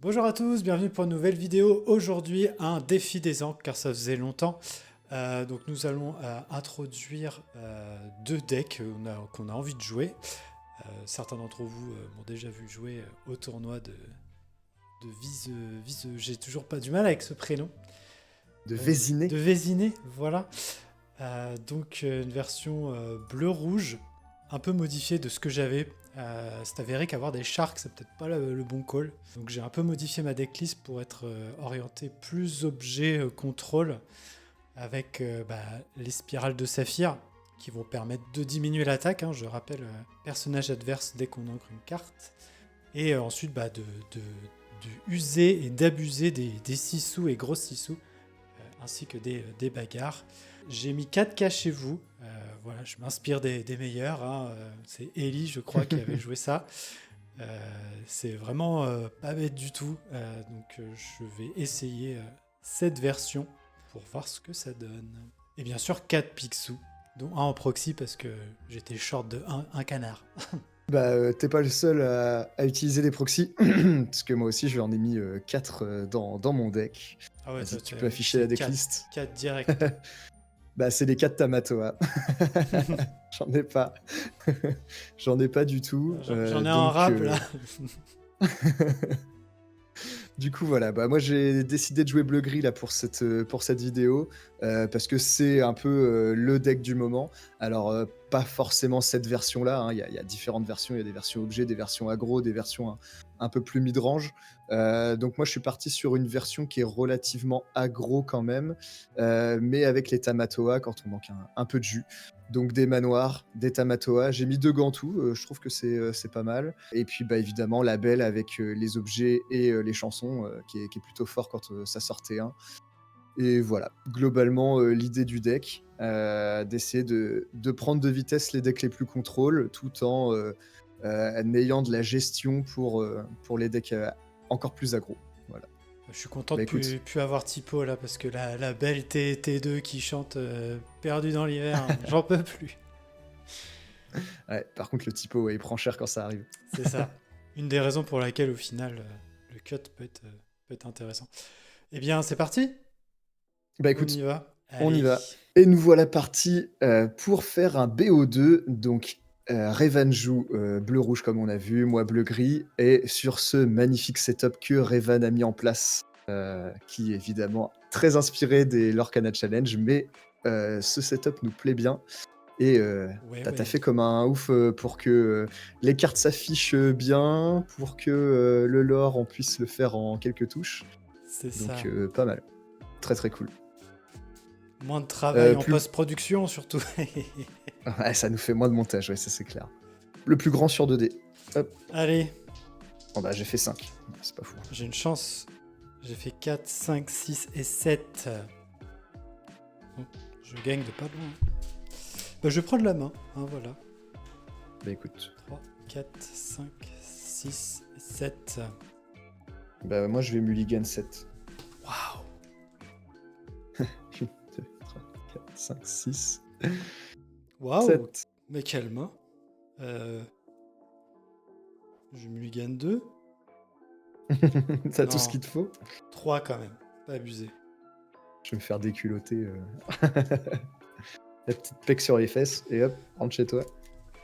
Bonjour à tous, bienvenue pour une nouvelle vidéo. Aujourd'hui, un défi des ancres, car ça faisait longtemps. Donc nous allons introduire deux decks qu'on a envie de jouer. Certains d'entre vous m'ont déjà vu jouer au tournoi de j'ai toujours pas du mal avec ce prénom. De Vésiné. De Vésiné, voilà. Donc une version bleu-rouge, un peu modifiée de ce que j'avais. C'est avéré qu'avoir des sharks, c'est peut-être pas le bon call. Donc j'ai un peu modifié ma decklist pour être orienté plus objet contrôle avec les spirales de saphir qui vont permettre de diminuer l'attaque. Je rappelle, personnage adverse dès qu'on ancre une carte. Et ensuite de user et d'abuser des sissous et grosses sissous ainsi que des bagarres. J'ai mis 4 cas chez vous. Voilà, je m'inspire des meilleurs. C'est Ellie, je crois, qui avait joué ça. C'est vraiment pas bête du tout. Donc je vais essayer cette version pour voir ce que ça donne. Et bien sûr, 4 Picsou, dont un en proxy parce que j'étais short de un canard. T'es pas le seul à utiliser des proxys, parce que moi aussi j'en ai mis 4 dans mon deck. Ah ouais, tu peux afficher la decklist. 4 direct. C'est les 4 Tamatoa. J'en ai pas. J'en ai pas du tout. J'en ai un rap là. Du coup, voilà. Moi, j'ai décidé de jouer bleu-gris là pour cette vidéo parce que c'est un peu le deck du moment. Alors, pas forcément cette version-là. Il y a différentes versions. Il y a des versions objets, des versions aggro, des versions un peu plus mid-range. Donc, moi, je suis parti sur une version qui est relativement aggro quand même, mais avec les Tamatoa quand on manque un peu de jus. Donc des manoirs, des Tamatoa. J'ai mis 2 Gantous, je trouve que c'est pas mal. Et puis évidemment la belle avec les objets et les chansons qui est plutôt fort quand ça sortait un. Et voilà, globalement l'idée du deck, d'essayer de prendre de vitesse les decks les plus contrôle tout en ayant de la gestion pour les decks encore plus aggro. Voilà. Je suis content de plus avoir Typo là parce que la belle T2 qui chante perdu dans l'hiver, j'en peux plus. Ouais, par contre le Typo il prend cher quand ça arrive. C'est ça. Une des raisons pour laquelle au final le cut peut être intéressant. Eh bien c'est parti. Écoute, on y va. On y va. Et nous voilà partis pour faire un BO2, donc Revan joue bleu-rouge comme on a vu, moi bleu-gris, et sur ce magnifique setup que Revan a mis en place, qui est évidemment très inspiré des Lorcana Challenge, mais ce setup nous plaît bien, et t'as fait comme un ouf pour que les cartes s'affichent bien, pour que le lore on puisse le faire en quelques touches. C'est ça. Donc pas mal. Très très cool. Moins de travail en post-production, surtout. Ouais, ça nous fait moins de montage, ouais, ça c'est clair. Le plus grand sur 2D. Hop. Allez. Bon j'ai fait 5. C'est pas fou. J'ai une chance. J'ai fait 4, 5, 6 et 7. Je gagne de pas loin. Je prends de la main, voilà. Écoute. 3, 4, 5, 6, 7. Moi je vais mulligan 7. Waouh. 5, 6. Waouh. 7. Mais quelle main. Je mulligan 2. T'as tout ce qu'il te faut. 3 quand même, pas abusé. Je vais me faire déculoter. La petite pec sur les fesses et hop, rentre chez toi.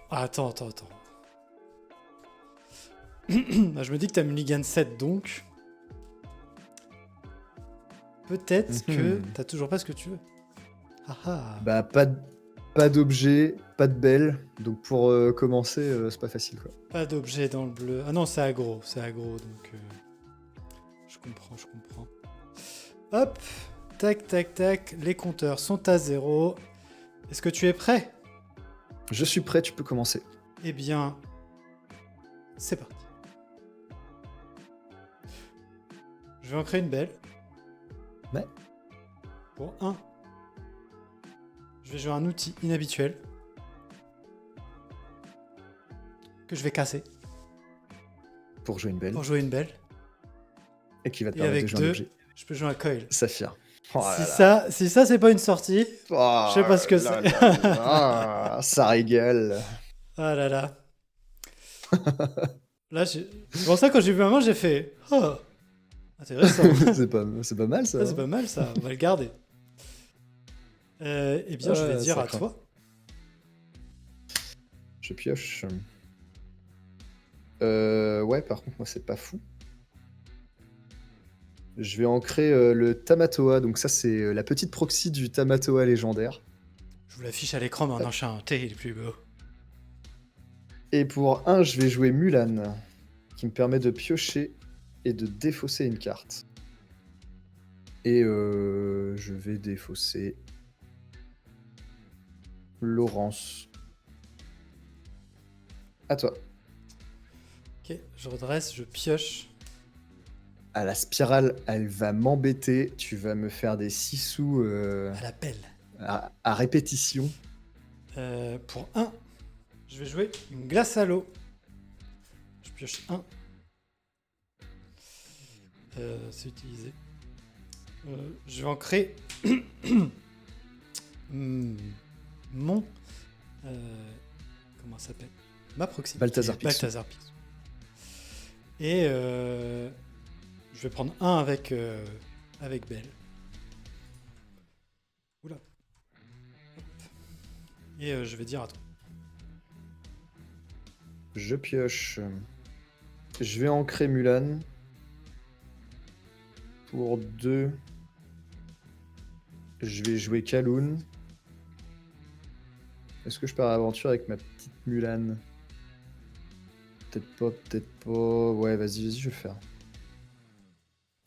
Attends. Je me dis que t'as mulligan 7 donc. Peut-être que t'as toujours pas ce que tu veux. Pas d'objet, pas de belle. Donc pour commencer, c'est pas facile quoi. Pas d'objet dans le bleu. Ah non, c'est aggro, donc je comprends. Hop, tac, les compteurs sont à 0. Est-ce que tu es prêt ? Je suis prêt, tu peux commencer. Eh bien, c'est parti. Je vais en créer une belle. Ouais. Pour 1. Je vais jouer un outil inhabituel que je vais casser. Pour jouer une belle. Et qui va te permettre de jouer un objet. Je peux jouer un coil. Saphir. Si ça c'est pas une sortie, je sais pas ce que c'est. Ça régale. Ah là là. Là, c'est pour ça que quand j'ai vu ma main, j'ai fait. Oh. Intéressant. C'est pas mal ça. Ça, c'est Hein. pas mal, ça. On va le garder. Eh bien, je vais Ouais, dire ça à craint. toi. Je pioche. Ouais, par contre, moi, c'est pas fou. Je vais ancrer le Tamatoa. Donc, ça, c'est la petite proxy du Tamatoa légendaire. Je vous l'affiche à l'écran, mais en Hop. enchanté, il est plus beau. Et pour un, je vais jouer Mulan, qui me permet de piocher et de défausser une carte. Et je vais défausser Laurence. À toi. Ok, je redresse, je pioche. Ah, la spirale, elle va m'embêter. Tu vas me faire des 6 sous À la pelle. à répétition. Pour un, je vais jouer une glace à l'eau. Je pioche un. C'est utilisé. Je vais ancrer mon. Comment ça s'appelle? Ma proximité. Balthazar Picsou. Balthazar Picsou. Et je vais prendre un avec Belle. Oula. Hop. Et je vais dire à toi. Je pioche. Je vais ancrer Mulan. Pour 2. Je vais jouer Kaloun. Est-ce que je pars à l'aventure avec ma petite Mulan? Peut-être pas, peut-être pas. Ouais, vas-y, je vais faire.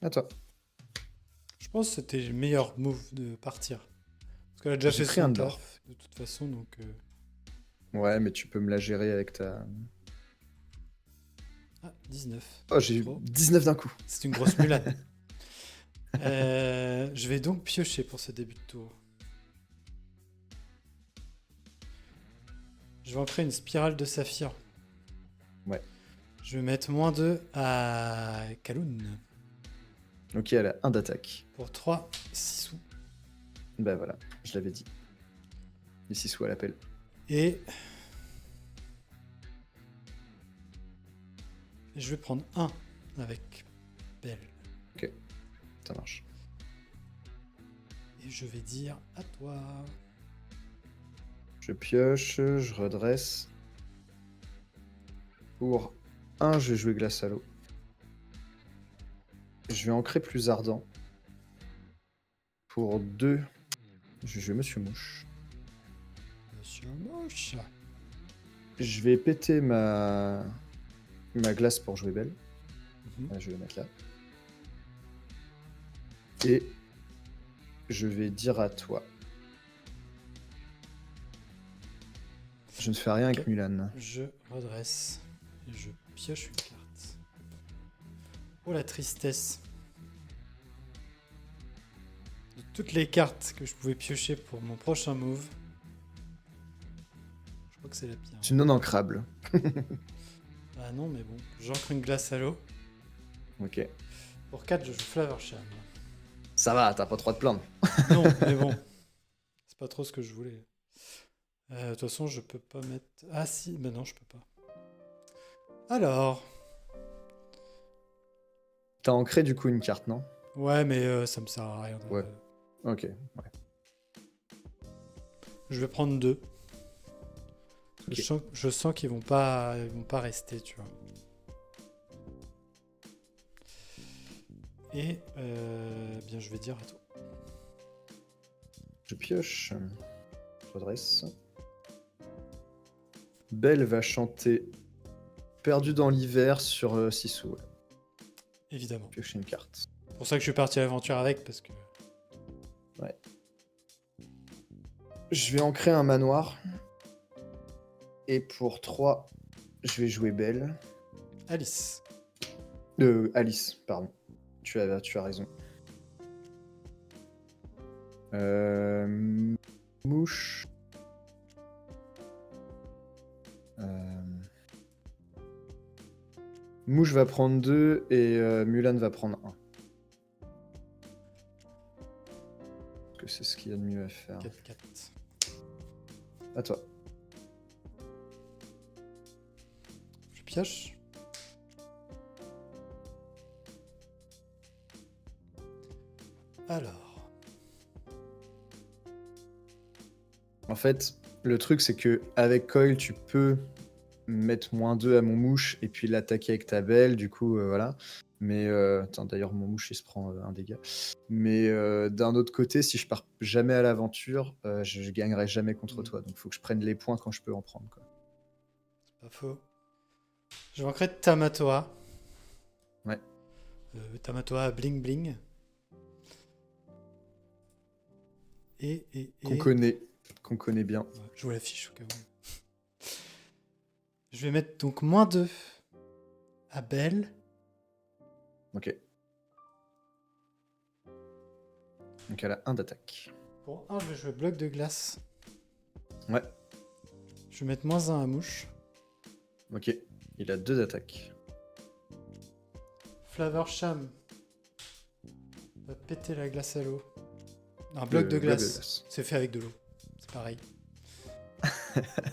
À toi. Je pense que c'était le meilleur move de partir. Parce qu'elle a déjà J'ai fait pris un son d'or. taf, de toute façon, donc... Ouais, mais tu peux me la gérer avec ta... Ah, 19. Oh, j'ai eu Trop. 19 d'un coup. C'est une grosse mulade. Je vais donc piocher pour ce début de tour. Je vais ancrer une spirale de saphir. Ouais. Je vais mettre -2 à Kaloun. Ok, elle a 1 d'attaque. Pour 3, 6 sous. Bah voilà, je l'avais dit. Les 6 sous à l'appel. Et... je vais prendre 1 avec Belle. Ça marche. Et je vais dire à toi. Je pioche, je redresse. Pour 1, je vais jouer glace à l'eau. Je vais ancrer plus ardent. Pour 2, je vais jouer Monsieur Mouche. Monsieur Moche. Je vais péter ma glace pour jouer Belle. Mhm. Je vais la mettre là. Et je vais dire à toi. Je ne fais rien Ok. avec Mulan. Je redresse. Et je pioche une carte. Oh la tristesse. De toutes les cartes que je pouvais piocher pour mon prochain move, je crois que c'est la pire. Tu non ancrable. Ah non, mais bon. J'ancre une glace à l'eau. Ok. Pour 4, je joue Flaversham. Ça va, t'as pas trop à te plaindre. Non, mais bon. C'est pas trop ce que je voulais. De toute façon, je peux pas mettre... Ah si, ben non, je peux pas. Alors... T'as ancré du coup une carte, non? Ouais, mais ça me sert à rien. Ouais. Ok. Ouais. Je vais prendre 2. Ok. Je sens qu'ils vont pas rester, tu vois. Et bien, je vais dire à toi. Je pioche. Je redresse. Belle va chanter Perdu dans l'hiver sur Sissou. Ouais. Évidemment. Piocher une carte. C'est pour ça que je suis parti à l'aventure avec, parce que... Ouais. Je vais ancrer un manoir. Et pour 3, je vais jouer Belle. Alice. Alice, pardon. Tu as raison. Mouche. Mouche va prendre 2 et Mulan va prendre 1. Parce que c'est ce qu'il y a de mieux à faire. 4-4. À toi. Je pioche. Alors. En fait, le truc, c'est que avec Coil, tu peux mettre -2 à mon mouche et puis l'attaquer avec ta belle, du coup, voilà. Mais attends, d'ailleurs, mon mouche, il se prend un dégât. Mais d'un autre côté, si je pars jamais à l'aventure, je gagnerai jamais contre toi. Donc, il faut que je prenne les points quand je peux en prendre, quoi. Pas faux. Je manquerai de Tamatoa. Ouais. Tamatoa Bling Bling. Qu'on connaît bien. Ouais, je vous l'affiche au cas où. Je vais mettre donc -2 à Belle. Ok. Donc, elle a 1 d'attaque. Pour 1, je vais jouer bloc de glace. Ouais. Je vais mettre -1 à Mouche. Ok. Il a 2 d'attaque. Flaversham va péter la glace à l'eau. Un bloc de glace. C'est fait avec de l'eau. C'est pareil.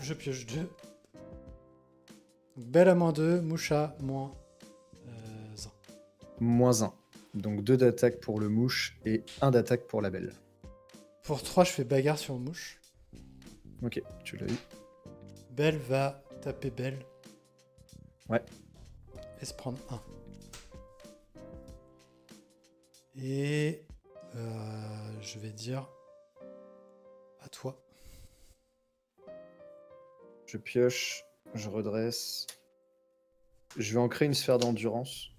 Je pioche 2. Belle à -2, Mouche à -1. -1. Donc 2 d'attaque pour le mouche et 1 d'attaque pour la belle. Pour 3, je fais bagarre sur Mouche. Ok, tu l'as eu. Belle va taper Belle. Ouais. Et se prendre 1. Et je vais dire à toi. Je pioche, je redresse. Je vais en créer une sphère d'endurance.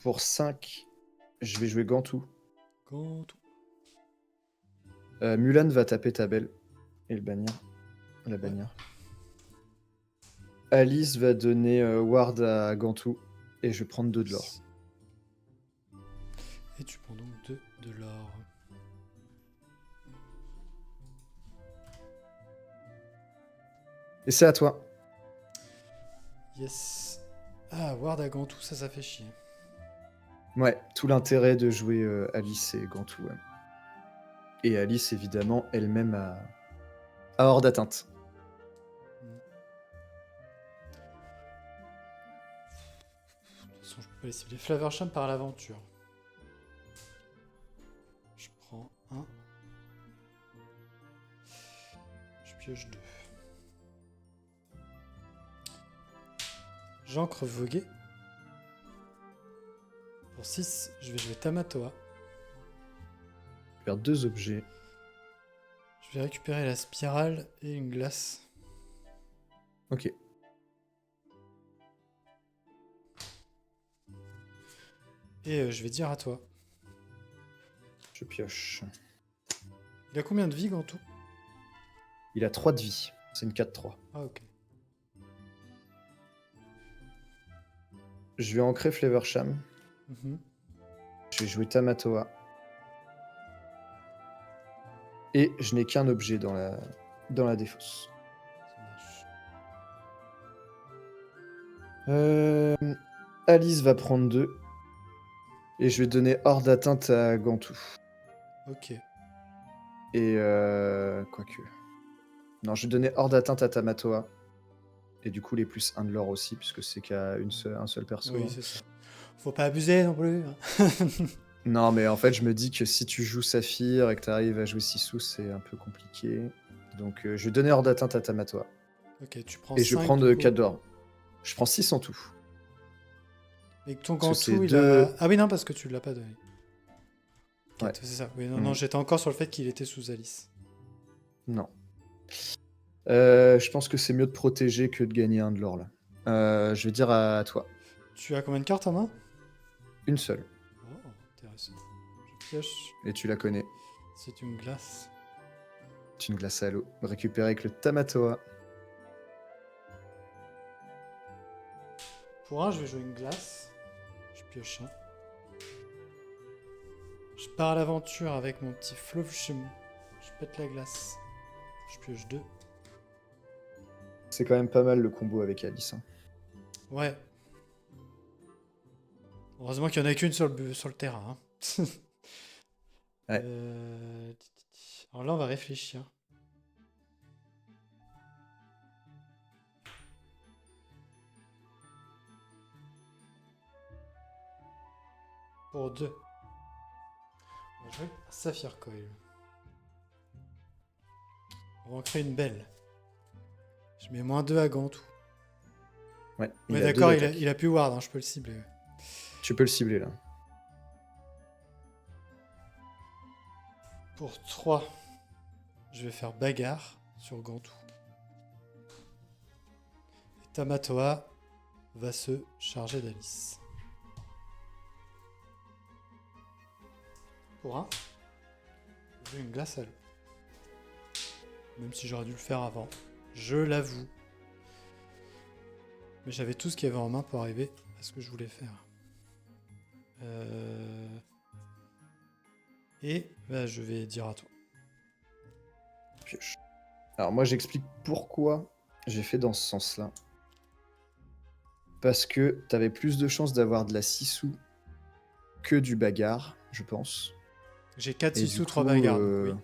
Pour 5, je vais jouer Gantou. Gantou. Mulan va taper ta belle et le bannir. La bannière. Ouais. Alice va donner Ward à Gantou et je vais prendre 2 de l'or. Et tu prends donc 2 de l'or. Et c'est à toi. Yes. Ah, Ward à Gantou, ça fait chier. Ouais, tout l'intérêt de jouer Alice et Gantou. Ouais. Et Alice, évidemment, elle-même à hors d'atteinte. De toute façon, je peux pas les cibler. Flaversham par l'aventure. Je prends 1. Je pioche 2. J'ancre voguer. Pour 6, je vais jouer Tamatoa. Je perds 2 objets. Je vais récupérer la spirale et une glace. Ok. Et je vais dire à toi. Je pioche. Il a combien de vie, Gantou? Il a 3 de vie. C'est une 4-3. Ah, ok. Je vais ancrer Flaversham. Je vais jouer Tamatoa. Et je n'ai qu'un objet dans la défausse. Alice va prendre 2. Et je vais donner hors d'atteinte à Gantou. Ok. Et quoique. Non, je vais donner hors d'atteinte à Tamatoa. Et du coup, les +1 de l'or aussi, puisque c'est qu'à un seul perso. Oui, c'est ça. Faut pas abuser non plus. Non, mais en fait, je me dis que si tu joues Saphir et que tu arrives à jouer Sissou, c'est un peu compliqué. Donc, je vais donner hors d'atteinte à Tamatoa. Ok, tu prends et je vais prendre 4 d'or. Je prends 6 en tout. Et ton Gantou, il deux... a... Ah oui, non, parce que tu l'as pas donné. Ouais. C'est ça. Oui, non, j'étais encore sur le fait qu'il était sous Alice. Non. Je pense que c'est mieux de protéger que de gagner 1 de l'or, là. Je vais dire à toi. Tu as combien de cartes en main? Une seule. Oh, intéressant. Je pioche. Et tu la connais. C'est une glace. C'est une glace à l'eau. Récupérée avec le Tamatoa. Pour 1, je vais jouer une glace. Je pioche 1. Je pars à l'aventure avec mon petit Flaversham. Je pète la glace. Je pioche 2. C'est quand même pas mal le combo avec Alice. Hein. Ouais. Heureusement qu'il n'y en a qu'une sur le terrain. Hein. Ouais. Alors là, on va réfléchir. Pour 2. On va jouer un Saphir Coil. On va en créer une belle. Je mets -2 à Gantou. Ouais, Ouais, a d'accord, 2 il a, d'attaque. il a pu ward, hein, je peux le cibler. Tu peux le cibler là. Pour 3, je vais faire bagarre sur Gantou. Et Tamatoa va se charger d'Alice. Pour 1, j'ai une glace à l'eau. Même si j'aurais dû le faire avant. Je l'avoue. Mais j'avais tout ce qu'il y avait en main pour arriver à ce que je voulais faire. Et bah, je vais dire à toi. Pioche. Alors moi j'explique pourquoi j'ai fait dans ce sens-là. Parce que t'avais plus de chances d'avoir de la Sissou que du bagarre, je pense. J'ai 4 Et 6 du sous, 3 coup, bagarres, donc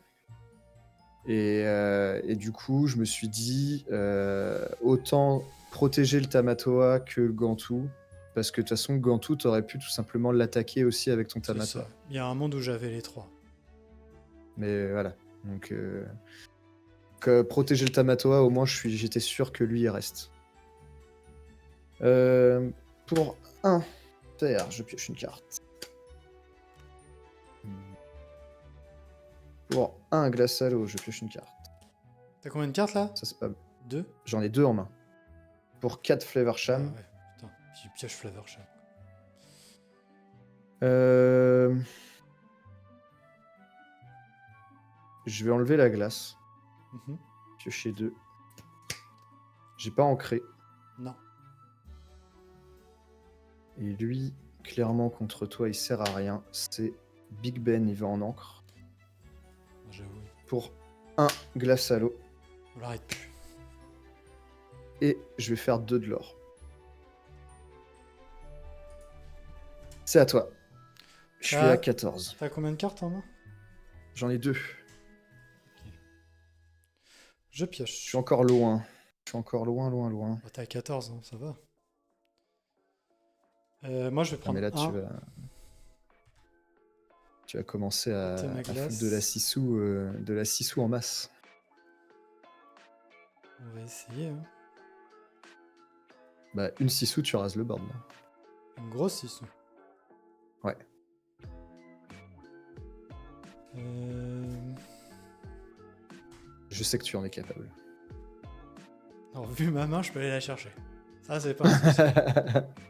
oui. Et du coup, je me suis dit, autant protéger le Tamatoa que le Gantou, parce que de toute façon, Gantou, t'aurais pu tout simplement l'attaquer aussi avec ton C'est Tamatoa. ça. Il y a un monde où j'avais les 3. Mais voilà, donc protéger le Tamatoa, au moins j'étais sûr que lui il reste. Pour un fer, je pioche une carte. Pour un glace à l'eau, je pioche une carte. T'as combien de cartes là? Ça c'est pas. 2. J'en ai 2 en main. Pour 4 Flavor Ah Sham. ouais, putain, j'ai pioche Flavor Sham. Je vais enlever la glace. Mhm. Piocher 2. J'ai pas ancré. Non. Et lui, clairement, contre toi, il sert à rien. C'est Big Ben, il va en encre. J'avoue. Pour un glace à l'eau. On l'arrête plus. Et je vais faire 2 de l'or. C'est à toi. Je suis à 14. T'as combien de cartes en main? J'en ai 2. Je pioche. Je suis encore loin. Je suis encore loin. Oh, t'es à 14, hein, ça va. Moi, je vais Ah, prendre mais là, un. tu vas commencer à T'es ma foutre glace. de la Sissou en masse. On va essayer. Hein. Bah, une Sissou, tu rases le board. Là. Une grosse 6. Ouais. Je sais que tu en es capable. Alors, vu ma main, je peux aller la chercher. Ça, c'est pas un souci.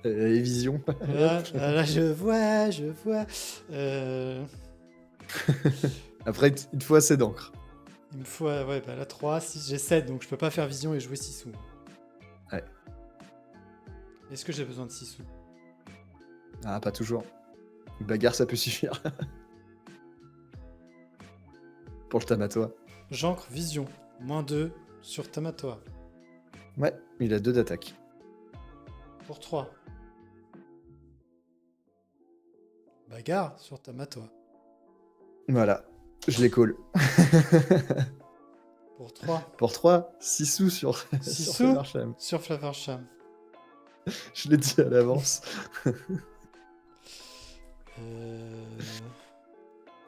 Les visions. Là, je vois. Après, il te faut assez d'encre. Il me faut, ouais, bah là 3, 6, j'ai 7, donc je peux pas faire vision et jouer 6 sous. Ouais. Est-ce que j'ai besoin de 6 sous? Ah, pas toujours. Une bagarre, ça peut suffire. Pour le Tamatoa. J'ancre vision, -2 sur Tamatoa. Ouais, il a 2 d'attaque. Pour 3. Bagarre sur Tamatoa. Voilà, je les call. Pour 3. Pour 3, 6 sous sur 6 sur sous Flavor Sham. sur Flavor Sham. Je l'ai dit à l'avance.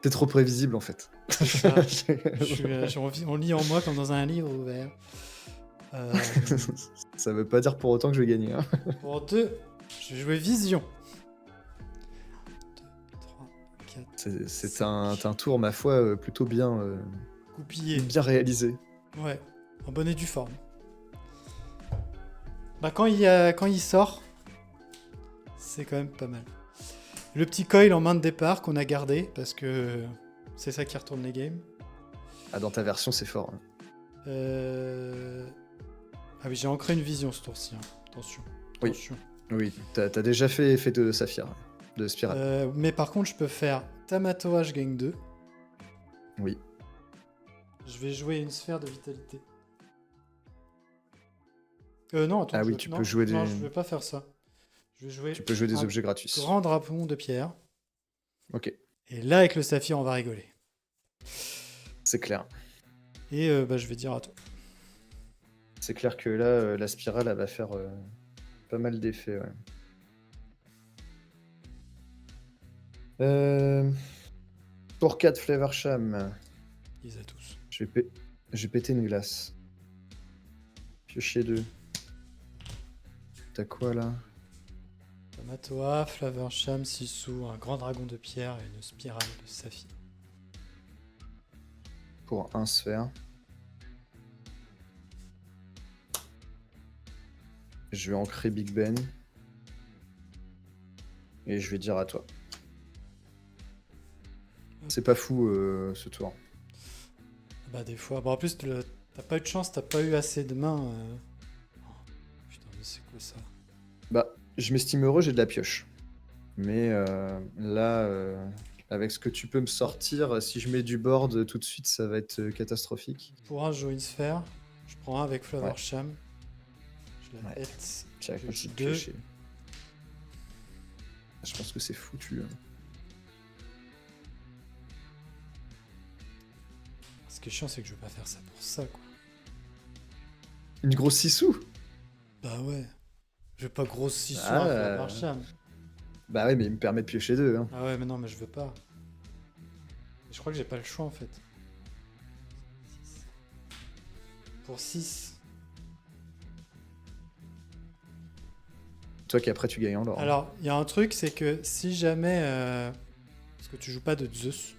T'es trop prévisible en fait. On lit en moi comme dans un livre ouvert. Ça veut pas dire pour autant que je vais gagner. Hein. Pour 2, je vais jouer vision. 2, 3, 4. C'est un tour, ma foi, plutôt bien, Goupillé. bien réalisé. Ouais, en bonne et due forme. Bah quand il sort, c'est quand même pas mal. Le petit coil en main de départ qu'on a gardé, parce que c'est ça qui retourne les games. Ah, dans ta version, c'est fort. Hein. Ah oui, j'ai ancré une vision ce tour-ci. Hein. Attention. Oui. Attention. Oui, t'as déjà fait effet de saphir, de spirale. Mais par contre, je peux faire Tamatoa, je gagne 2. Oui. Je vais jouer une sphère de vitalité. Non, attends. Ah oui, tu peux jouer des... Non, je vais pas faire ça. Je vais jouer... Tu peux jouer des objets gratuits. Grand drapeau de pierre. Ok. Et là, avec le saphir, on va rigoler. C'est clair. Et je vais dire à toi. C'est clair que là, la spirale, elle va faire pas mal d'effets. Ouais. Pour 4 Flavorsham, Ils a tous. je vais péter une glace. Piocher 2. T'as quoi là? Tamatoa, Flavorsham, Sissou, un grand dragon de pierre et une spirale de saphir. Pour 1 sphère. Je vais ancrer Big Ben. Et je vais dire à toi. C'est pas fou ce tour. Bah des fois. Bon en plus t'as pas eu de chance, t'as pas eu assez de mains. Oh, putain mais c'est quoi ça? Bah, je m'estime heureux, j'ai de la pioche. Mais là, avec ce que tu peux me sortir, si je mets du board tout de suite, ça va être catastrophique. Pour un, je joue une sphère. Je prends un avec Flavorsham. Je la Ouais. pète. Tiens, Je continue de deux. piocher. Je pense que c'est foutu. Hein. Ce qui est chiant, c'est que je veux pas faire ça pour ça, quoi. Une grosse 6 sous. Bah ouais. Je veux pas grosse 6 Ah, soins Flavorsham. Bah ouais, mais il me permet de piocher 2. Hein. Ah ouais, mais non, mais je veux pas. Et je crois que j'ai pas le choix en fait. Pour 6. Toi qui après tu gagnes en l'or. Alors, il y a un truc, c'est que si jamais. Parce que tu joues pas de Zeus.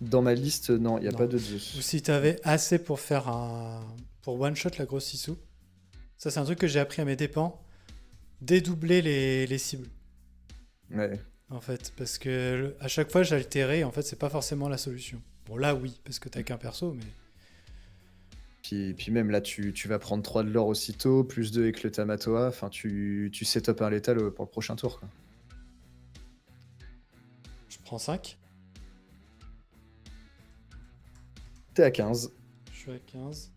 Dans ma liste, non, il n'y a Non. pas de Ou Zeus. si t'avais assez pour faire un. Pour one shot la grosse Sissou. Ça, c'est un truc que j'ai appris à mes dépens. Dédoubler les cibles. Ouais. En fait, parce que à chaque fois j'altérais, en fait, c'est pas forcément la solution. Bon, là, oui, parce que t'as qu'un perso, mais. Puis même là, tu vas prendre 3 de l'or aussitôt, plus 2 avec le Tamatoa. Enfin, tu set-up un létal pour le prochain tour. Quoi. Je prends 5. T'es à 15. Je suis à 15.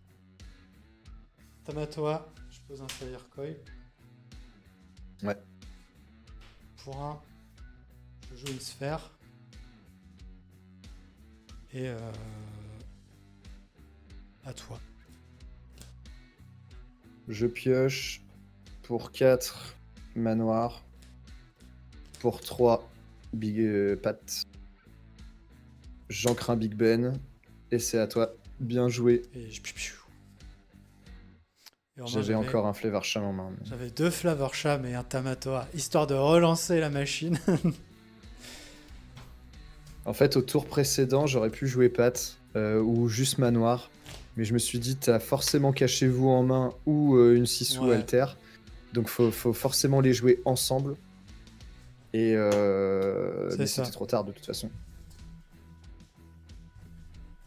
Tamatoa, je pose un Fire Coil. Ouais. Pour un, je joue une sphère. Et à toi. Je pioche pour 4 manoirs. Pour 3 Big Pat. J'ancre un Big Ben. Et c'est à toi. Bien joué. Et je. Et en main, J'avais encore un Flavorsham en main. Mais... J'avais 2 Flavorsham et un Tamatoa, histoire de relancer la machine. En fait, au tour précédent, j'aurais pu jouer Pat ou juste Manoir. Mais je me suis dit, t'as forcément caché-vous en main ou une 6 ou Ouais. alter. Donc faut forcément les jouer ensemble. Et mais ça. c'était trop tard de toute façon.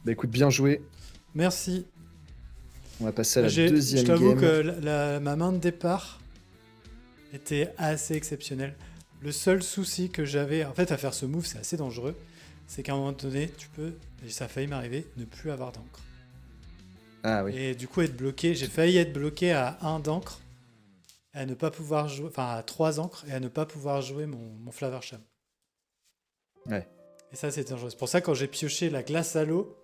Bah écoute, bien joué. Merci. On va passer à la Je deuxième t'avoue game. que ma main de départ était assez exceptionnelle. Le seul souci que j'avais, en fait, à faire ce move, c'est assez dangereux. C'est qu'à un moment donné, tu peux, et ça a failli m'arriver, ne plus avoir d'encre. Ah oui. Et du coup, être bloqué, j'ai failli être bloqué à 1 d'encre, à ne pas pouvoir jouer, enfin à 3 encres, et à ne pas pouvoir jouer mon Flavorsham. Ouais. Et ça, c'est dangereux. C'est pour ça, quand j'ai pioché la glace à l'eau,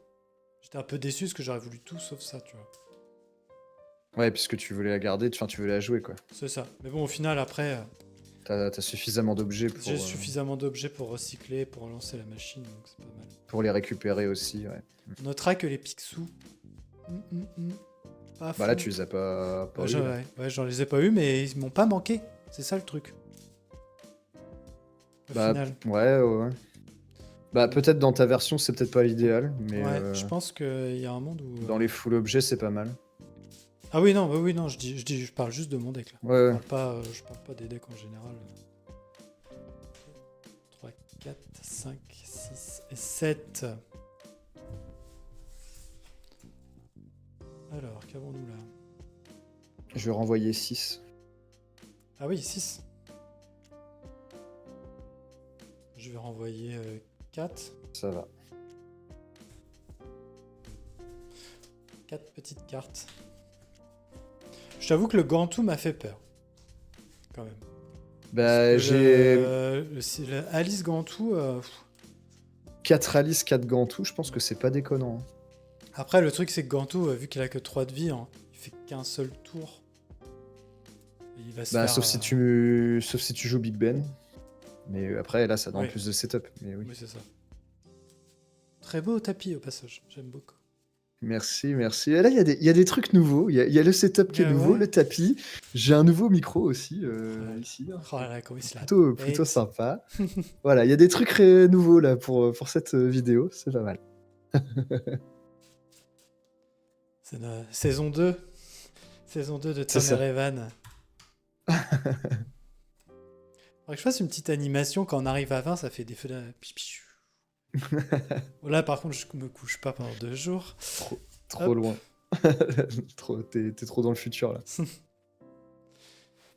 j'étais un peu déçu parce que j'aurais voulu tout sauf ça, tu vois. Ouais, puisque tu voulais la garder, enfin tu voulais la jouer quoi. C'est ça. Mais bon, au final, après, T'as suffisamment d'objets pour, j'ai suffisamment d'objets pour recycler, pour relancer la machine, donc c'est pas mal. pour les récupérer aussi, ouais. On notera que les Picsou. Pas Bah là, fou. tu les as pas eu, là. Ouais, j'en les ai pas eu, mais ils m'ont pas manqué. C'est ça le truc. Au Bah, final. ouais. Bah peut-être dans ta version, c'est peut-être pas l'idéal, mais Ouais, je pense qu'il y a un monde où. dans les full objets, c'est pas mal. Ah oui, non, je parle juste de mon deck là. Ouais. Je parle pas des decks en général. 3, 4, 5, 6 et 7. Alors, qu'avons-nous là? Je vais renvoyer 6. Ah oui, 6. Je vais renvoyer 4. Ça va. 4 petites cartes. Je t'avoue que le Gantou m'a fait peur. Quand même. Bah, Le Alice Gantou. 4 Alice, 4 Gantou, je pense que c'est pas déconnant. Hein. Après, le truc, c'est que Gantou, vu qu'il a que 3 de vie, hein, il fait qu'un seul tour. Et il va se faire, sauf si tu joues Big Ben. Mais après, là, ça demande plus de setup. Mais oui. Oui, c'est ça. Très beau tapis au passage, j'aime beaucoup. Merci, merci. Et là, il y a des trucs nouveaux. Il y a le setup qui est Ah nouveau, ouais. le tapis. J'ai un nouveau micro aussi ici. Hein. Oh là là, comment il se la Plutôt pète. sympa. Voilà, il y a des trucs nouveaux là pour cette vidéo. C'est pas mal. C'est la saison 2. Saison 2 de C'est Tom et ça. Revan. Faudrait que je fasse une petite animation quand on arrive à 20, ça fait des feux de... Là, par contre, je me couche pas pendant 2 jours. Trop Hop. loin. T'es trop dans le futur là.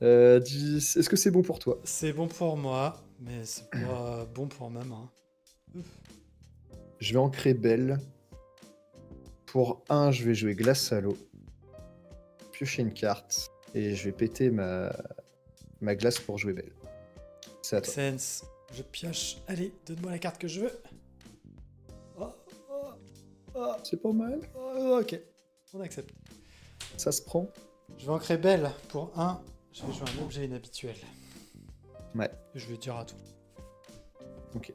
Est-ce que c'est bon pour toi? C'est bon pour moi, mais c'est pas bon pour ma main. Je vais ancrer Belle. Pour 1, je vais jouer glace à l'eau. Piocher une carte. Et je vais péter ma glace pour jouer Belle. C'est à toi. Sense. Je pioche. Allez, donne-moi la carte que je veux. C'est pas mal. Ok, on accepte. Ça se prend. Je vais ancrer Belle pour 1. Je vais jouer un objet inhabituel. Ouais. Je vais dire à tout. Ok.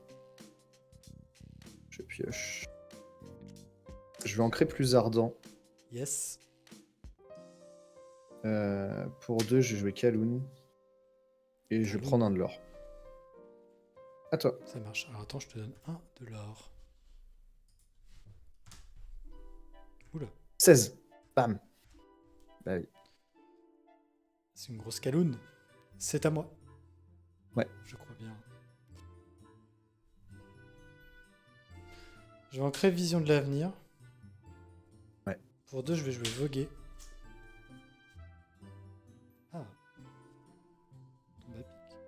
Je pioche. Je vais ancrer plus ardent. Yes. Pour 2, je vais jouer Kaloun. Et je vais prendre un de l'or. À toi. Ça marche. Alors attends, je te donne un de l'or. Oula. 16. Bam. Bah oui. C'est une grosse caloune. C'est à moi. Ouais. Je crois bien. Je vais ancrer Vision de l'avenir. Ouais. Pour 2, je vais jouer Voguer. Ah. Tombe à pic.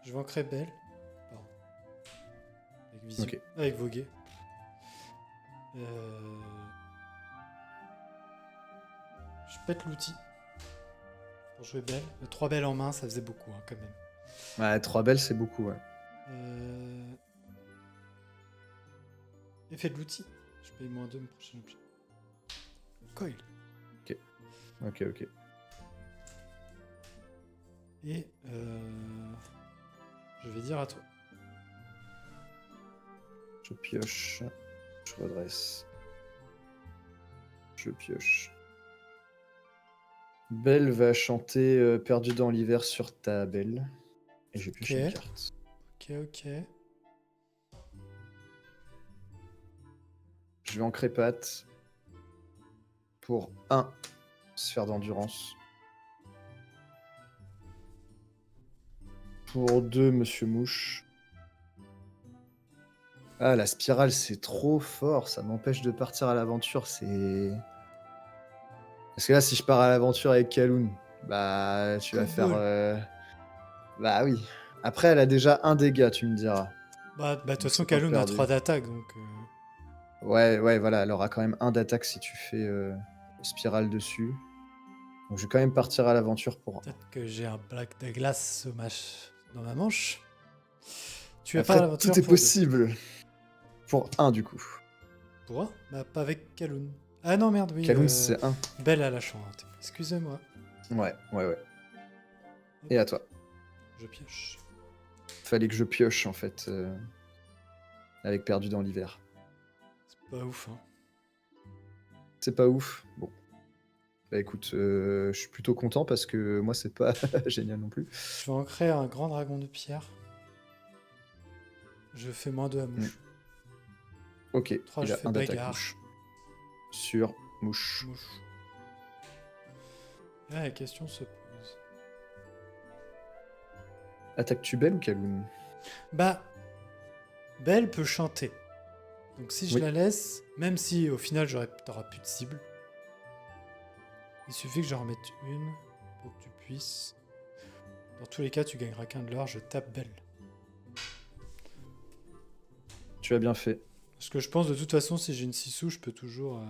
Je vais ancrer Belle. Pardon. Avec Vision. Ok. Avec Voguer. Je pète l'outil. Pour jouer Belle. 3 belles en main, ça faisait beaucoup hein, quand même. Ouais, 3 belles, c'est beaucoup, ouais. Effet de l'outil. Je paye -2 mon prochain objet. Coil. Ok. Et je vais dire à toi. Je pioche. Je redresse. Je pioche. Belle va chanter Perdu dans l'hiver sur ta belle. Et je pioche une carte. Ok. Je vais ancrer patte. Pour 1, sphère d'endurance. Pour 2, Monsieur Mouche. Ah, la spirale, c'est trop fort. Ça m'empêche de partir à l'aventure. C'est... Parce que là, si je pars à l'aventure avec Kaloun, bah, tu vas faire... Bah oui. Après, elle a déjà 1 dégât, tu me diras. Bah, de toute façon, c'est pas Kaloun a perdu. 3 d'attaque, donc... Ouais, voilà. Elle aura quand même 1 d'attaque si tu fais spirale dessus. Donc, je vais quand même partir à l'aventure pour 1. Peut-être que j'ai un black de glace dans ma manche. Tu vas Après, pas à l'aventure tout est pour 2. possible. Pour 1, du coup. Pour 1 Bah, pas avec Kaloun. Ah non, merde, oui. Kaloun, c'est 1. Belle à la chante. Excusez-moi. Ouais. Et à toi. Je pioche. Fallait que je pioche, en fait. Avec Perdu dans l'hiver. C'est pas ouf, hein. C'est pas ouf. Bon. Bah écoute, je suis plutôt content parce que moi, c'est pas génial non plus. Je vais ancrer un grand dragon de pierre. Je fais -2 à mouche. Ok, 3, il je a fais 1 d'attaque bagarre. mouche. Sur mouche. Là, la question se pose. Attaques-tu Belle ou Kaloun? Bah, Belle peut chanter. Donc si je Oui. la laisse, même si au final t'auras plus de cible, il suffit que j'en remette une pour que tu puisses. Dans tous les cas, tu gagneras qu'un de l'or, je tape Belle. Tu as bien fait. Parce que je pense de toute façon, si j'ai une 6 sous, je peux toujours...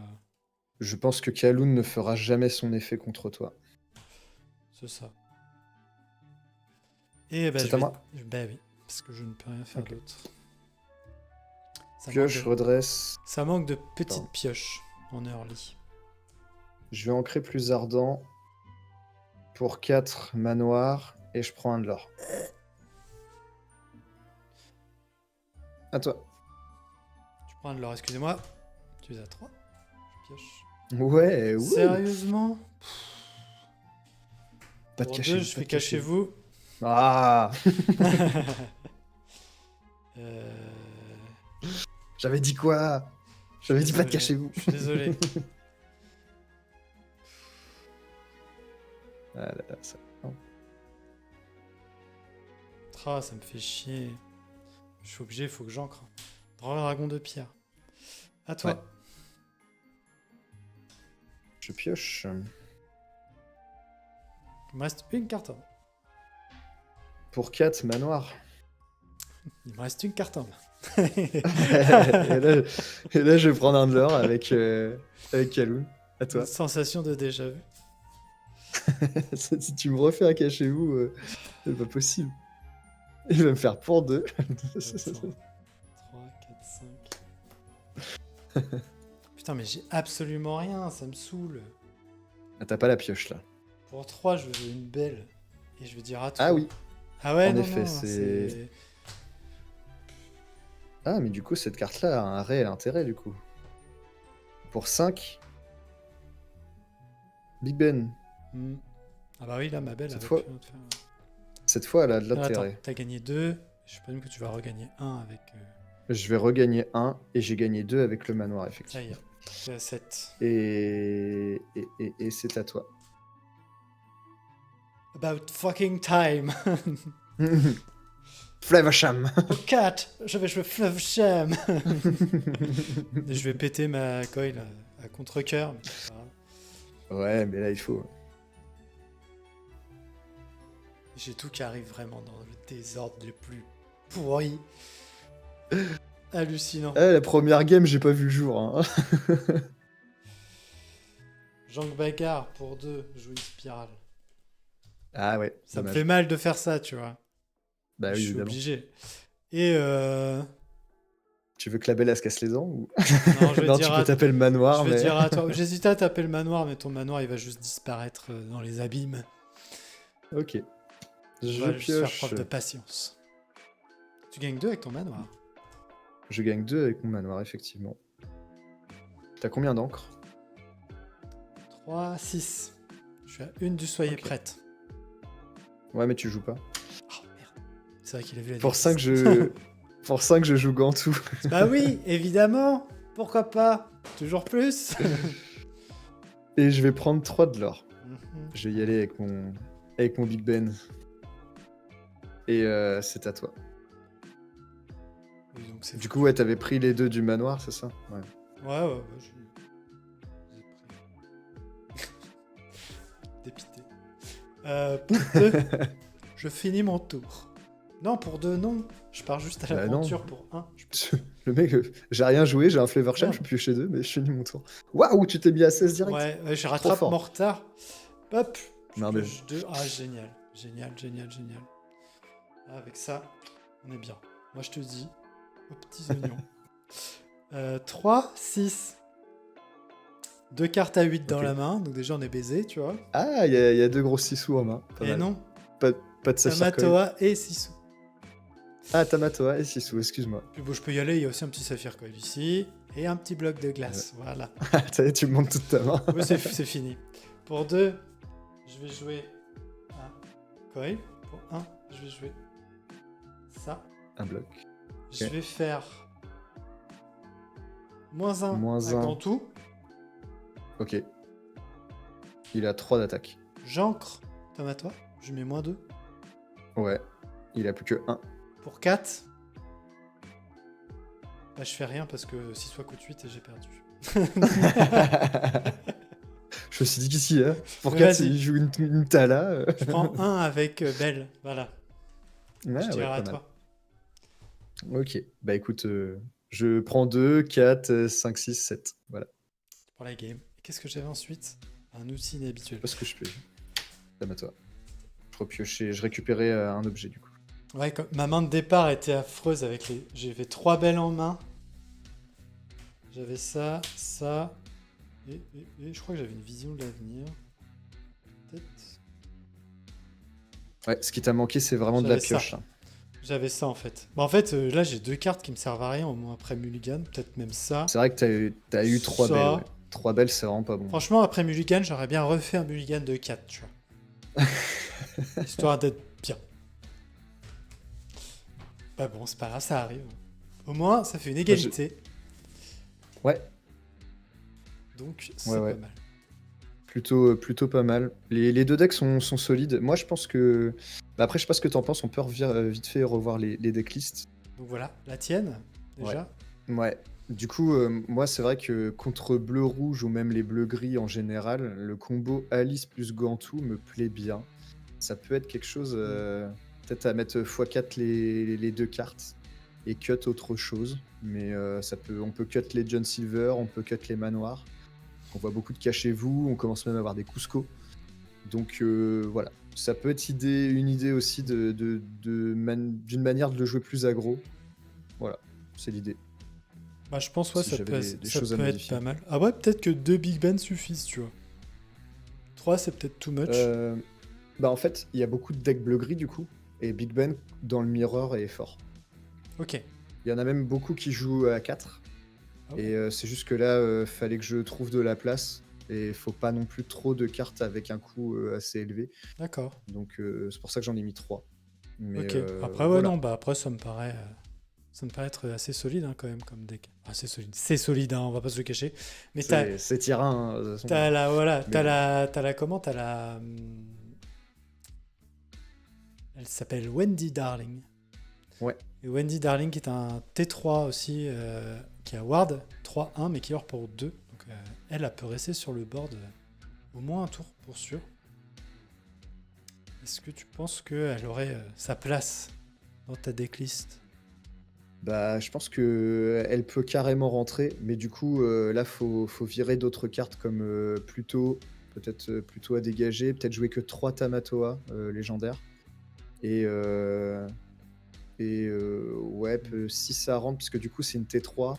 Je pense que Kaloun ne fera jamais son effet contre toi. C'est ça. Et bah, C'est à moi? Bah oui, parce que je ne peux rien faire d'autre. Pioche, redresse. Ça manque de petites pioches en early. Je vais ancrer plus ardent. Pour 4 manoirs. Et je prends un de l'or. À toi. Tu prends un de l'or, excusez-moi. Tu es à 3. Je pioche. Ouais, Sérieusement? Pas de Pour cacher. 2, je fais cachez-vous. Ah. Euh, J'avais dit quoi? J'avais dit pas de désolé, cachez-vous. Je suis désolé. Ah là là, ça... non. Ça me fait chier. Je suis obligé, il faut que j'ancre. Dragon de pierre. À toi. Ouais. Je pioche. Il me reste une carte en main. Pour 4, manoir. Il me reste une carte en main. et, là, je vais prendre un de l'or avec Kaloun. À toi. Une sensation de déjà vu. Si tu me refais un cachez-vous, c'est pas possible. Il va me faire pour 2. 3, 4, 5. Putain, mais j'ai absolument rien, ça me saoule. Ah, t'as pas la pioche là. Pour 3, je veux une belle. Et je vais dire à toi. Ah oui. Ah ouais, En non, effet, non, c'est- Ah, mais du coup, cette carte-là a un réel intérêt, du coup. Pour 5, Big Ben. Hmm. Ah bah oui, là, ma belle, Cette elle fois- va plus te faire. Cette fois, elle a de Non, attends, l'intérêt. t'as gagné 2. Je présume que tu vas regagner 1 avec. Je vais regagner 1 et j'ai gagné 2 avec le manoir, Ça y effectivement. est, t'es à 7. Et c'est à toi. About fucking time. Flavasham. Oh, 4, je vais jouer Flavesham. Et je vais péter ma coil à contre-coeur. Mais c'est pas grave. Ouais, mais là, il faut. J'ai tout qui arrive vraiment dans le désordre le plus pourri. Hallucinant. La première game, j'ai pas vu le jour. Hein. Jean Bagarre pour 2, jouer une spirale. Ah ouais, Ça me dommage. fait mal de faire ça, tu vois. Bah Je oui, suis évidemment. obligé. Et Tu veux que la belle, elle se casse les dents ou... non, je vais Non, dire tu à peux taper le manoir, je vais mais... dire à toi. J'hésitais à taper le manoir, mais ton manoir, il va juste disparaître dans les abîmes. Ok. On Je va juste faire pioche. preuve de patience. Tu gagnes 2 avec ton manoir. Je gagne 2 avec mon manoir, effectivement. T'as combien d'encre? 3, 6. Je suis à une du soyez Ok. prête. Ouais, mais tu joues pas. Oh merde. C'est vrai qu'il a vu la Pour défense. 5, je... Pour 5, je joue Gantou. Bah oui, évidemment. Pourquoi pas? Toujours plus. Et je vais prendre 3 de l'or. Mhm. Je vais y aller avec mon Big Ben. Et c'est à toi. Oui, donc c'est Du coup, ouais, t'avais pris les 2 du manoir, c'est ça? Ouais. Ouais, je les ai pris. Dépité. Pour 2, je finis mon tour. Non, pour 2, non. Je pars juste à Bah l'aventure non. pour 1. Le mec, j'ai rien joué, j'ai un Flavor Sham, Merde. je peux piocher 2, mais je finis mon tour. Waouh, tu t'es mis à 16 direct. Ouais, je rattrape fort. mon retard. Hop, je Non, mais- pioche 2. Ah, génial. Génial. Ah, avec ça, on est bien. Moi, je te dis, aux petits oignons. 3, 6. 2 cartes à 8 dans Ok. la main, donc déjà on est baisé, tu vois. Ah, il y a 2 gros sissous en main. Pas Et mal. non, Pas de saphir coil. Tamatoa et Sissou. Ah, Tamatoa et Sissou, excuse-moi. Puis bon, je peux y aller, il y a aussi un petit saphir coil ici, et un petit bloc de glace, voilà. Ça y est, tu me montres toute ta main. Ouais, c'est fini. Pour 2, je vais jouer un coil. Pour 1, je vais jouer ça. Un bloc. Je Ok. vais faire -1 Moins à un. Gantou. Ok. Il a 3 d'attaque. J'ancre Tamatoa, je mets -2. Ouais. Il a plus que 1. Pour 4, bah, je fais rien parce que 6 fois coûte 8 et j'ai perdu. Je me suis dit qu'ici, hein, pour Mais 4, vas-y. il joue une Tala. Je prends 1 avec Belle, voilà. Ouais, Je ouais, dirai pas à mal. toi. Ok. Bah écoute, je prends 2, 4, 5, 6, 7. Voilà. Pour la game. Et qu'est-ce que j'avais ensuite? Un outil inhabituel. Parce que je fais. Tamatoa. Je récupérais un objet du coup. Ouais, ma main de départ était affreuse avec les. J'avais 3 belles en main. J'avais ça, ça. Et je crois que j'avais une vision de l'avenir. Peut-être. Ouais, ce qui t'a manqué, c'est vraiment de la J'avais ça. pioche. Là. J'avais ça en fait. Bah, en fait, là j'ai 2 cartes qui me servent à rien, au moins après Mulligan. Peut-être même ça. C'est vrai que t'as eu 3 belles, ouais. Ça. 3 belles, c'est vraiment pas bon. Franchement, après Mulligan, j'aurais bien refait un Mulligan de 4, tu vois. Histoire d'être bien. Bah bon, c'est pas grave, ça arrive. Au moins, ça fait une Moi, égalité. Ouais, Donc, ouais, c'est pas ouais. mal. Plutôt pas mal. Les deux decks sont solides. Moi, je pense que. Bah, après, je sais pas ce que t'en penses. On peut vite fait revoir les decklists. Donc voilà, la tienne, Ouais. déjà. Ouais. Du coup, moi, c'est vrai que contre bleu-rouge ou même les bleus-gris en général, le combo Alice plus Gantou me plaît bien. Ça peut être quelque chose, peut-être à mettre x4 les deux cartes et cut autre chose. Mais on peut cut les John Silver, on peut cut les manoirs. On voit beaucoup de cachez-vous, on commence même à avoir des Cusco. Donc voilà, ça peut être une idée aussi d'une manière de le jouer plus aggro. Voilà, c'est l'idée. Bah, je pense, ouais, Si j'avais des ça choses à peut être modifier. pas mal. Ah ouais, peut-être que 2 Big Ben suffisent, tu vois. 3, c'est peut-être too much. Bah en fait, il y a beaucoup de decks bleu-gris du coup, et Big Ben dans le mirror est fort. Ok. Il y en a même beaucoup qui jouent à 4. Ah Et ouais. c'est juste que là, fallait que je trouve de la place. Et faut pas non plus trop de cartes avec un coût assez élevé. D'accord. Donc c'est pour ça que j'en ai mis 3. Mais Ok. Après, ouais, voilà. non, bah après, ça me paraît être assez solide hein, quand même comme deck. Assez solide. C'est solide, hein, on va pas se le cacher. Mais C'est tyran, hein, de toute façon. t'as la, voilà, Mais bon. t'as la comment? T'as la. Elle s'appelle Wendy Darling. Ouais. Et Wendy Darling qui est un T3 aussi, qui a Ward 3-1, mais qui est hors pour 2. Donc elle peut rester sur le board au moins un tour pour sûr. Est-ce que tu penses qu'elle aurait sa place dans ta decklist? Bah, je pense que elle peut carrément rentrer. Mais du coup, là, faut virer d'autres cartes comme Pluto. Peut-être Pluto à dégager. Peut-être jouer que 3 Tamatoa légendaires. Et ouais, si ça rentre, puisque du coup c'est une T3,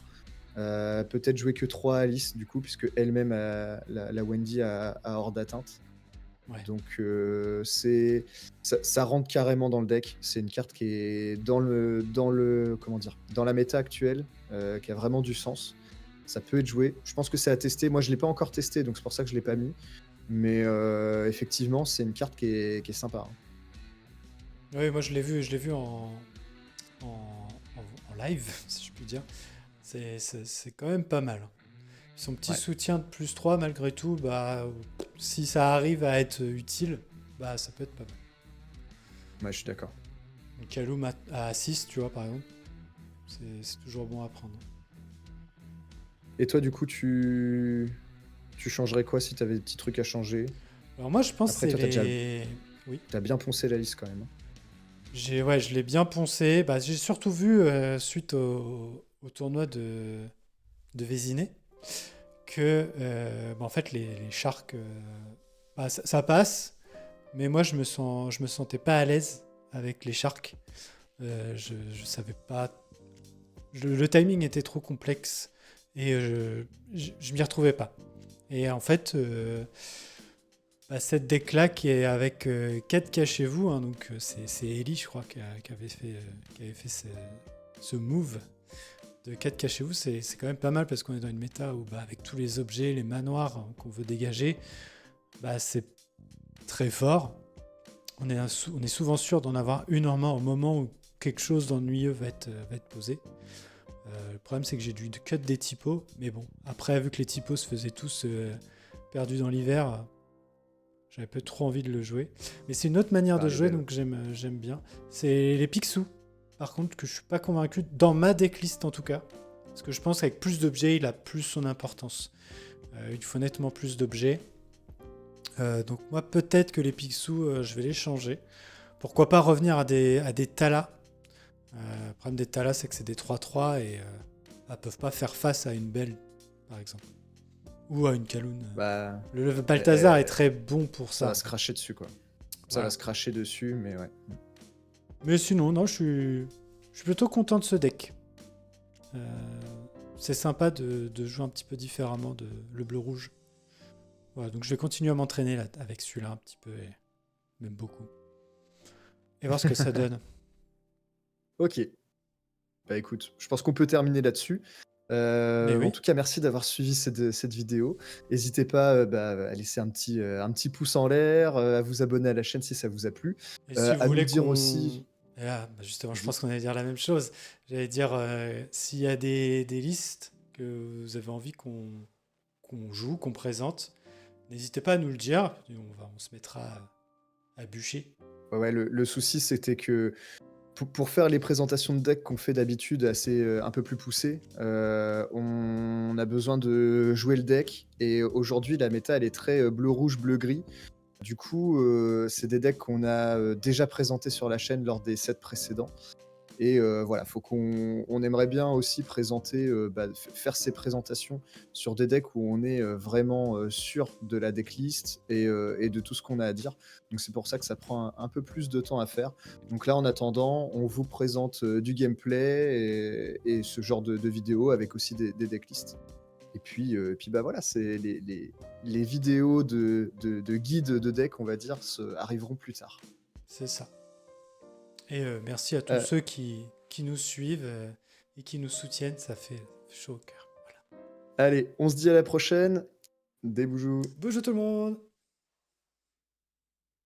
peut-être jouer que 3 Alice, du coup, puisque elle-même, la Wendy a hors d'atteinte. Ouais. Donc ça rentre carrément dans le deck. C'est une carte qui est comment dire, dans la méta actuelle, qui a vraiment du sens. Ça peut être joué. Je pense que c'est à tester. Moi, je l'ai pas encore testé, donc c'est pour ça que je l'ai pas mis. Mais effectivement, c'est une carte qui est sympa, hein. Oui, moi je l'ai vu en live, si je puis dire. C'est quand même pas mal. Son petit Ouais, soutien de plus 3 malgré tout, bah, si ça arrive à être utile, bah ça peut être pas mal. ouais, je suis d'accord. Une Kaloum à 6, tu vois, par exemple, c'est toujours bon à prendre. Et toi, du coup, tu changerais quoi si tu avais des petits trucs à changer? Alors moi, je pense que Après, c'est toi, les... Oui. t'as bien poncé la liste quand même, hein. Ouais, je l'ai bien poncé. Bah, j'ai surtout vu, suite au tournoi de Vésiné, que bah, en fait, les Sharks, bah, ça passe, mais moi, je me sentais pas à l'aise avec les Sharks. Je savais pas. Le timing était trop complexe et je m'y retrouvais pas. Et en fait, bah, cette deck-là qui est avec 4 cachez-vous, hein, donc c'est Ellie, je crois, qui avait fait ce move de 4 cachez-vous. C'est quand même pas mal parce qu'on est dans une méta où, bah, avec tous les objets, les manoirs hein, qu'on veut dégager, bah, c'est très fort. On est souvent sûr d'en avoir une en main au moment où quelque chose d'ennuyeux va être posé. Le problème, c'est que j'ai dû cut des typos, mais bon, après, vu que les typos se faisaient tous perdus dans l'hiver, j'avais pas trop envie de le jouer. Mais c'est une autre manière Ah, de elle est jouer, belle. donc j'aime bien. C'est les Picsou, par contre, que je suis pas convaincu, dans ma decklist en tout cas. Parce que je pense qu'avec plus d'objets, il a plus son importance. Il faut nettement plus d'objets. Donc moi, peut-être que les Picsou, je vais les changer. Pourquoi pas revenir à des Talas. Le problème des Talas, c'est que c'est des 3-3 et elles peuvent pas faire face à une Belle, par exemple. Ou à une Kaloun. Bah, Le Balthazar est très bon pour ça ça, va en se fait. cracher dessus, quoi. Ça va Voilà. se cracher dessus, mais ouais. Mais sinon, non, je suis plutôt content de ce deck. Euh, c'est sympa de jouer un petit peu différemment de le bleu-rouge. Voilà, donc je vais continuer à m'entraîner là, avec celui-là un petit peu, et même beaucoup. Et voir ce que ça donne. Ok. Bah écoute, je pense qu'on peut terminer là-dessus. Mais En oui. tout cas, merci d'avoir suivi cette vidéo. N'hésitez pas à laisser un petit pouce en l'air, à vous abonner à la chaîne si ça vous a plu, Et si vous à nous voulez dire qu'on... aussi. Et là, bah, justement, je Vas-y. pense qu'on allait dire la même chose. J'allais dire, s'il y a des listes que vous avez envie qu'on joue, qu'on présente, n'hésitez pas à nous le dire. Et on se mettra à bûcher. Ouais, ouais, le souci, c'était que pour faire les présentations de deck qu'on fait d'habitude assez, un peu plus poussées, on a besoin de jouer le deck et aujourd'hui, la méta, elle est très, bleu-rouge, bleu-gris. Du coup, c'est des decks qu'on a, déjà présentés sur la chaîne lors des sets précédents et voilà, faut on aimerait bien aussi présenter, faire ces présentations sur des decks où on est, vraiment, sûr de la decklist et de tout ce qu'on a à dire. Donc c'est pour ça que ça prend un peu plus de temps à faire. Donc là, en attendant, on vous présente, du gameplay et ce genre de vidéos avec aussi des decklists. Et puis, bah, voilà, c'est les vidéos de guides de deck, on va dire, arriveront plus tard. C'est ça. Et merci à tous Heu, ceux qui nous suivent et qui nous soutiennent. Ça fait chaud au cœur. Voilà. Allez, on se dit à la prochaine. Des bisous. Bonjour tout le monde!